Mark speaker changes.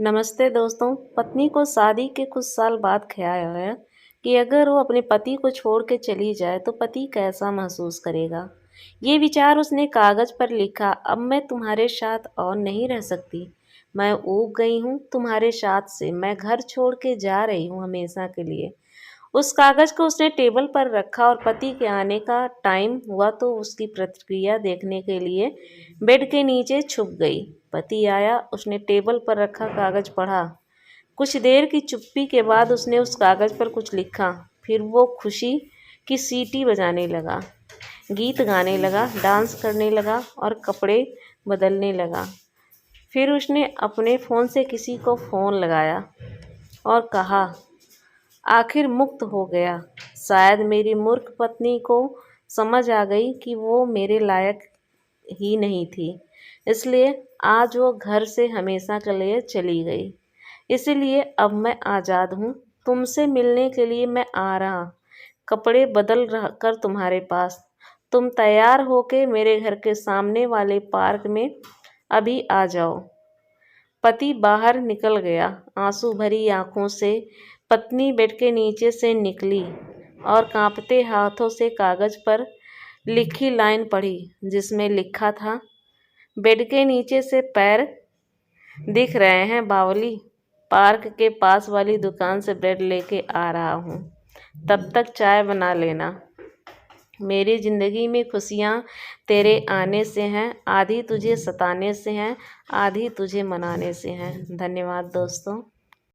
Speaker 1: नमस्ते दोस्तों। पत्नी को शादी के कुछ साल बाद ख्याल आया कि अगर वो अपने पति को छोड़ के चली जाए तो पति कैसा महसूस करेगा। ये विचार उसने कागज पर लिखा। अब मैं तुम्हारे साथ और नहीं रह सकती। मैं ऊब गई हूँ तुम्हारे साथ से। मैं घर छोड़ के जा रही हूँ हमेशा के लिए। उस कागज को उसने टेबल पर रखा और पति के आने का टाइम हुआ तो उसकी प्रतिक्रिया देखने के लिए बेड के नीचे छुप गई। पति आया, उसने टेबल पर रखा कागज पढ़ा। कुछ देर की चुप्पी के बाद उसने उस कागज पर कुछ लिखा। फिर वो खुशी की सीटी बजाने लगा, गीत गाने लगा, डांस करने लगा और कपड़े बदलने लगा। फिर उसने अपने फ़ोन से किसी को फ़ोन लगाया और कहा, आखिर मुक्त हो गया। शायद मेरी मूर्ख पत्नी को समझ आ गई कि वो मेरे लायक ही नहीं थी, इसलिए आज वो घर से हमेशा के लिए चली गई। इसलिए अब मैं आज़ाद हूँ। तुमसे मिलने के लिए मैं आ रहा, कपड़े बदल कर तुम्हारे पास। तुम तैयार होके मेरे घर के सामने वाले पार्क में अभी आ जाओ। पति बाहर निकल गया, आंसू भरी आंखों से। पत्नी बेड के नीचे से निकली और कांपते हाथों से कागज पर लिखी लाइन पढ़ी, जिसमें लिखा था, बेड के नीचे से पैर दिख रहे हैं बावली। पार्क के पास वाली दुकान से ब्रेड लेके आ रहा हूँ, तब तक चाय बना लेना। मेरी ज़िंदगी में खुशियाँ तेरे आने से हैं, आधी तुझे सताने से हैं, आधी तुझे मनाने से हैं। धन्यवाद दोस्तों।